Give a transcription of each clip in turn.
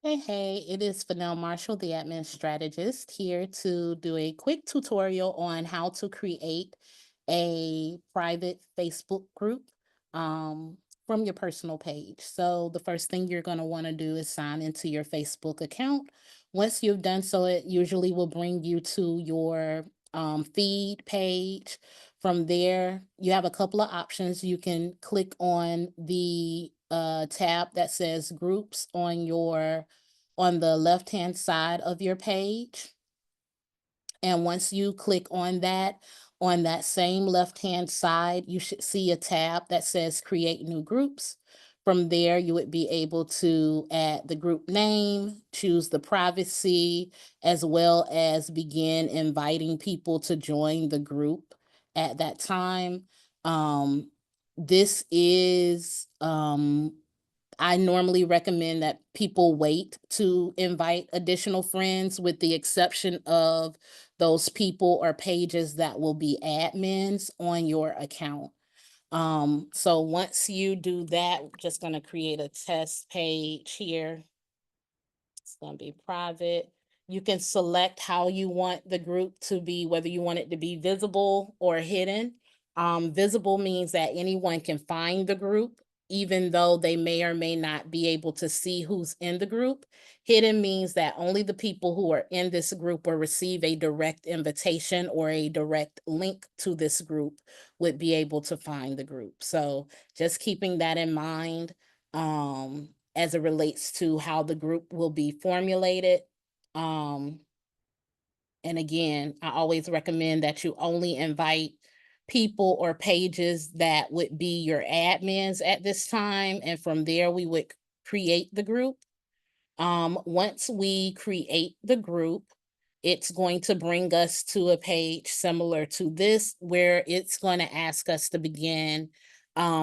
Hey, it is Fennell Marshall, the admin strategist, here to do a quick tutorial on how to create a private Facebook group from your personal page. So, the first thing you're going to want to do is sign into your Facebook account. Once you've done so, it usually will bring you to your feed page. From there, you have a couple of options. You can click on the tab that says groups on the left hand side of your page. And once you click on that same left hand side, you should see a tab that says create new groups. From there, you would be able to add the group name, choose the privacy, as well as begin inviting people to join the group at that time. Um, this is I normally recommend that people wait to invite additional friends, with the exception of those people or pages that will be admins on your account. So once you do that, we're just going to create a test page here. It's going to be private. You can select how you want the group to be, whether you want it to be visible or hidden. Visible means that anyone can find the group, even though they may or may not be able to see who's in the group. Hidden means that only the people who are in this group or receive a direct invitation or a direct link to this group would be able to find the group. So just keeping that in mind. As it relates to how the group will be formulated. Um, and again, I always recommend that you only invite people or pages that would be your admins at this time. And from there, we would create the group. Once we create the group, it's going to bring us to a page similar to this, where it's going to ask us to begin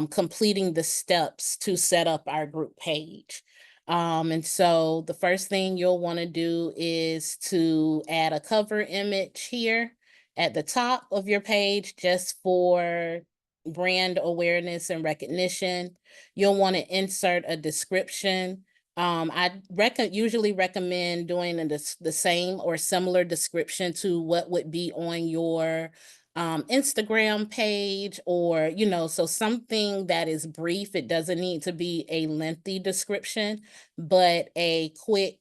completing the steps to set up our group page. And so the first thing you'll want to do is to add a cover image here at the top of your page, just for brand awareness and recognition. You'll want to insert a description. Usually recommend doing the same or similar description to what would be on your Instagram page, or, so something that is brief. It doesn't need to be a lengthy description, but a quick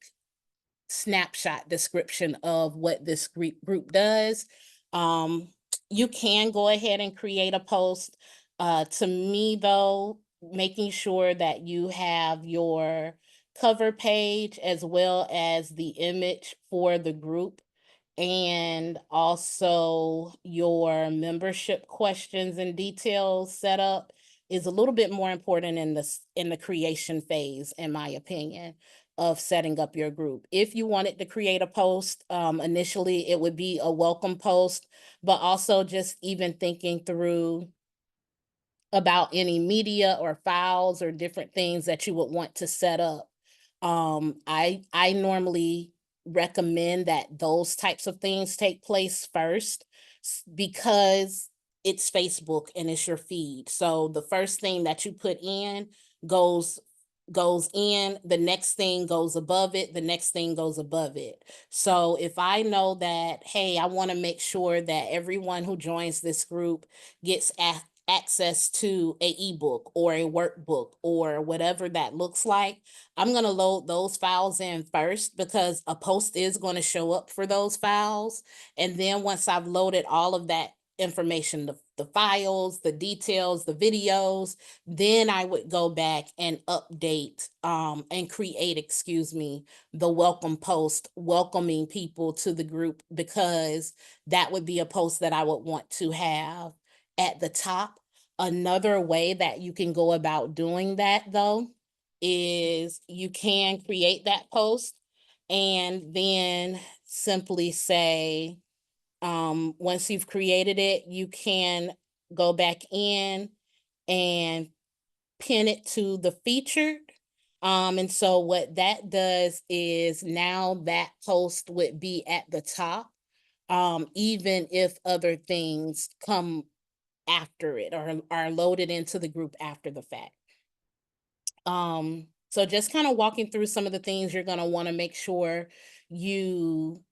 snapshot description of what this group does. Um, you can go ahead and create a post. To me, though, making sure that you have your cover page as well as the image for the group, and also your membership questions and details set up is a little bit more important in the creation phase, in my opinion, of setting up your group. If you wanted to create a post, initially it would be a welcome post, but also just even thinking through about any media or files or different things that you would want to set up. I normally recommend that those types of things take place first, because it's Facebook and it's your feed. So the first thing that you put in goes goes in, the next thing goes above it, the next thing goes above it. So if I know that, hey, I want to make sure that everyone who joins this group gets access to a ebook or a workbook or whatever that looks like, I'm going to load those files in first, because a post is going to show up for those files. And then once I've loaded all of that information, the files, the details, the videos, then I would go back and update and create, excuse me, the welcome post welcoming people to the group, because that would be a post that I would want to have at the top. Another way that you can go about doing that, though, is you can create that post and then simply say, once you've created it, you can go back in and pin it to the featured. And so what that does is now that post would be at the top, even if other things come after it or are loaded into the group after the fact. So just kind of walking through some of the things you're going to want to make sure you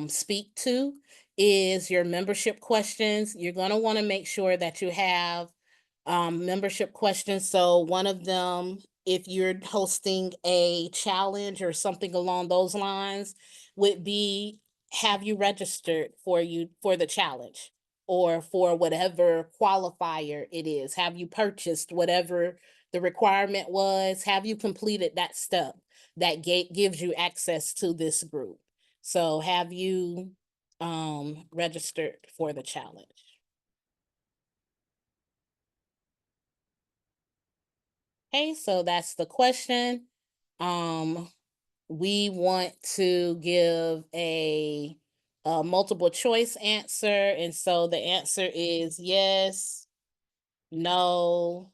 speak to is your membership questions. You're going to want to make sure that you have membership questions. So one of them, if you're hosting a challenge or something along those lines, would be, have you registered for the challenge or for whatever qualifier it is? Have you purchased whatever the requirement was? Have you completed that step that gives you access to this group? So have you registered for the challenge? Okay, so that's the question. Um, we want to give a multiple choice answer, and so the answer is yes, no,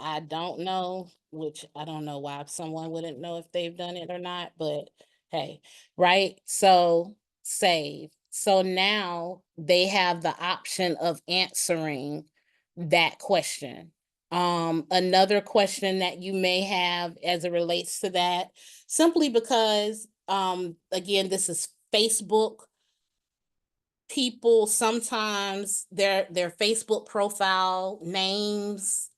I don't know, which I don't know why someone wouldn't know if they've done it or not, but hey, right? So save. So now they have the option of answering that question. Another question that you may have as it relates to that, simply because again, this is Facebook, people sometimes their Facebook profile names,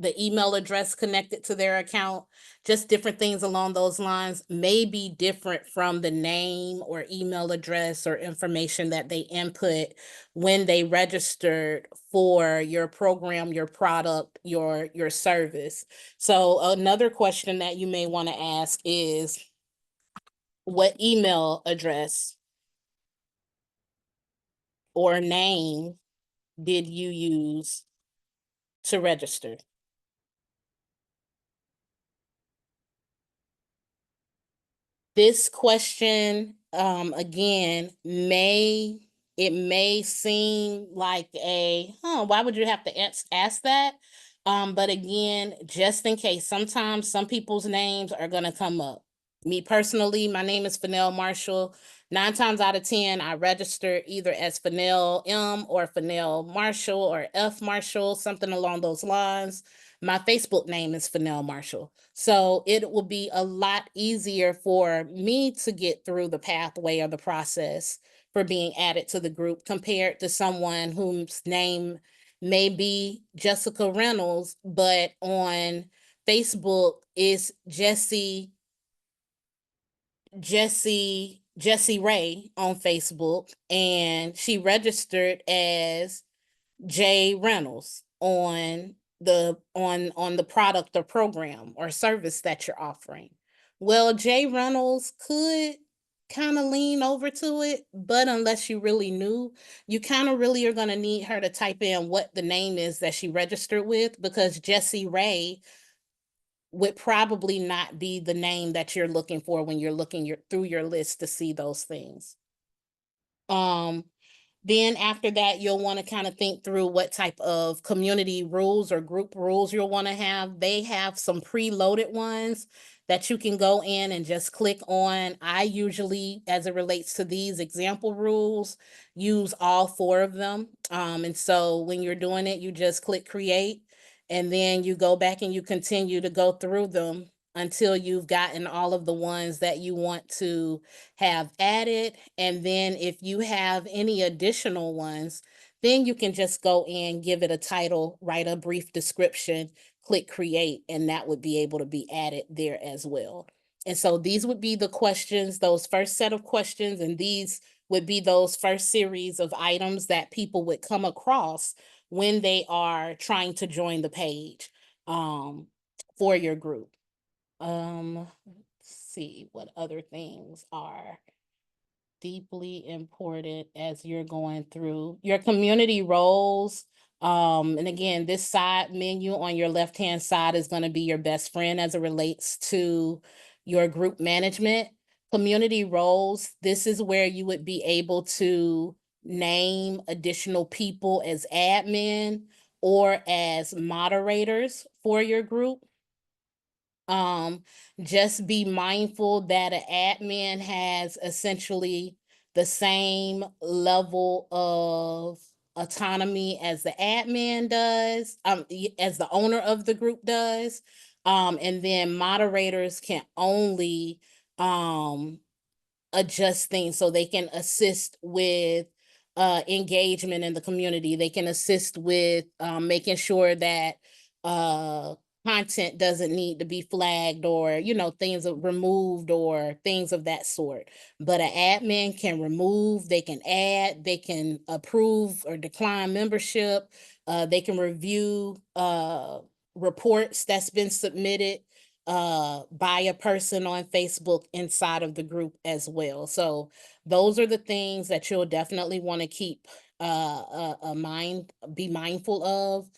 the email address connected to their account, just different things along those lines may be different from the name or email address or information that they input when they registered for your program, your product, your service. So another question that you may want to ask is, what email address or name did you use to register? This question, again, may seem like a, huh, why would you have to ask that? But again, just in case, sometimes some people's names are gonna come up. Me personally, my name is Fennell Marshall. 9 times out of 10, I register either as Fennell M or Fennell Marshall or F Marshall, something along those lines. My Facebook name is Fennell Marshall. So it will be a lot easier for me to get through the pathway or the process for being added to the group compared to someone whose name may be Jessica Reynolds, but on Facebook is Jessie Ray on Facebook, and she registered as Jay Reynolds on the product or program or service that you're offering. Well, Jay Reynolds could kind of lean over to it, but unless you really knew, you kind of really are going to need her to type in what the name is that she registered with, because Jessie Ray would probably not be the name that you're looking for when you're looking through your list to see those things. Um, then after that, you'll want to kind of think through what type of community rules or group rules you'll want to have. They have some preloaded ones that you can go in and just click on. I usually, as it relates to these example rules, use all four of them. And so when you're doing it, you just click create, and then you go back and you continue to go through them until you've gotten all of the ones that you want to have added. And then if you have any additional ones, then you can just go in, give it a title, write a brief description, click create, and that would be able to be added there as well. And so these would be the questions, those first set of questions, and these would be those first series of items that people would come across when they are trying to join the page for your group. Let's see what other things are deeply important as you're going through your community roles. And again, this side menu on your left hand side is going to be your best friend as it relates to your group management. Community roles, this is where you would be able to name additional people as admin or as moderators for your group. um, just be mindful that an admin has essentially the same level of autonomy as the admin does, as the owner of the group does. And then moderators can only um adjust things so they can assist with engagement in the community. They can assist with making sure that uh, content doesn't need to be flagged, or things are removed or things of that sort. But an admin can remove, they can add, they can approve or decline membership. They can review reports that's been submitted by a person on Facebook inside of the group as well. So those are the things that you'll definitely want to keep a mind be mindful of.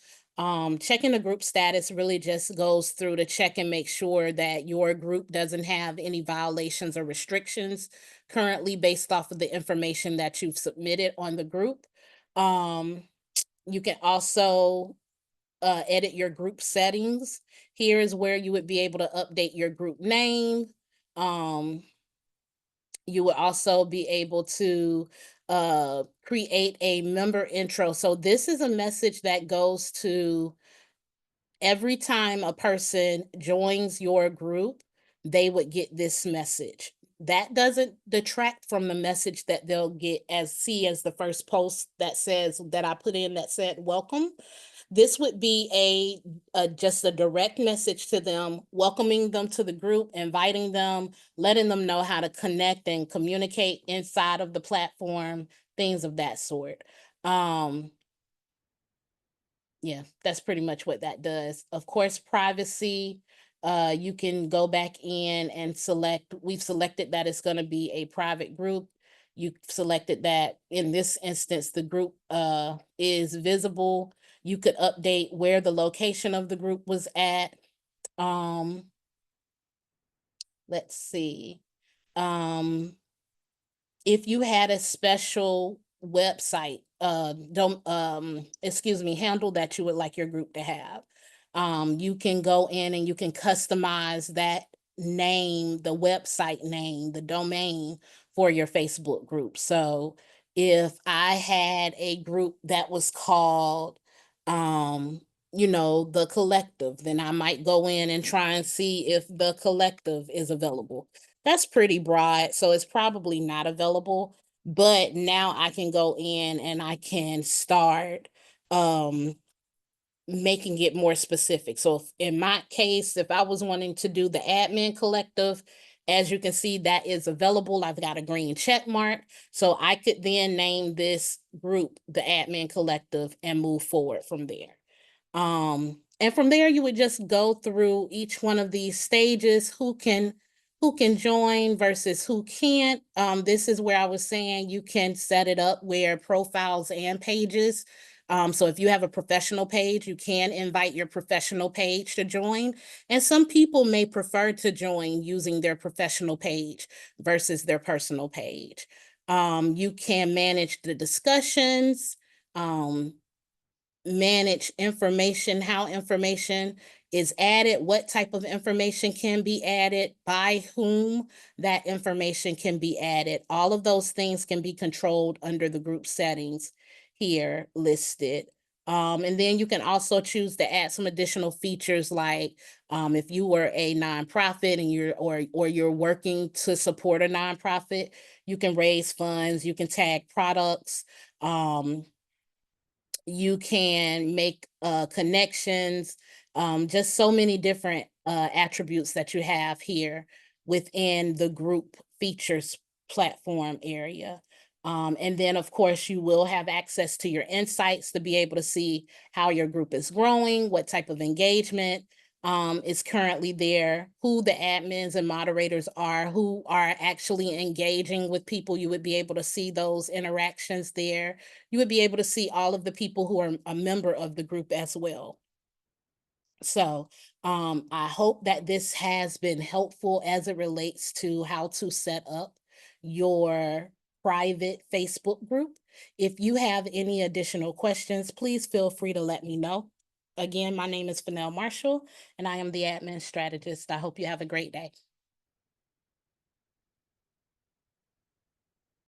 Checking the group status really just goes through to check and make sure that your group doesn't have any violations or restrictions currently based off of the information that you've submitted on the group. Um, you can also edit your group settings. Here is where you would be able to update your group name. Um, you would also be able to create a member intro. So this is a message that goes to every time a person joins your group, they would get this message. That doesn't detract from the message that they'll get as the first post that says that I put in that said welcome. This would be a just a direct message to them, welcoming them to the group, inviting them, letting them know how to connect and communicate inside of the platform, things of that sort. Um, yeah, that's pretty much what that does. Of course, privacy, you can go back in and select, we've selected that it's going to be a private group. You selected that in this instance, the group is visible. You could update where the location of the group was at. Um, let's see. Um, if you had a special website don't excuse me handle that you would like your group to have, you can go in and you can customize that name, the website name, the domain for your Facebook group. So if I had a group that was called um the collective, then I might go in and try and see if the collective is available. That's pretty broad, so it's probably not available, but now I can go in and I can start um making it more specific. So if, in my case, if I was wanting to do the admin collective, as you can see, that is available. I've got a green check mark. So I could then name this group the admin collective and move forward from there. And from there you would just go through each one of these stages, who can join versus who can't. This is where I was saying you can set it up where profiles and pages. So if you have a professional page, you can invite your professional page to join. And some people may prefer to join using their professional page versus their personal page. You can manage the discussions. Um, Manage information, how information is added, what type of information can be added, by whom that information can be added. All of those things can be controlled under the group settings here listed. And then you can also choose to add some additional features like if you were a nonprofit and you're working to support a nonprofit, you can raise funds, you can tag products. You can make connections, just so many different attributes that you have here within the group features platform area. And then, of course, you will have access to your insights to be able to see how your group is growing, what type of engagement is currently there, who the admins and moderators are, who are actually engaging with people. You would be able to see those interactions there. You would be able to see all of the people who are a member of the group as well. So I hope that this has been helpful as it relates to how to set up your private Facebook group. If you have any additional questions, please feel free to let me know. Again, my name is Fennell Marshall, and I am the admin strategist. I hope you have a great day.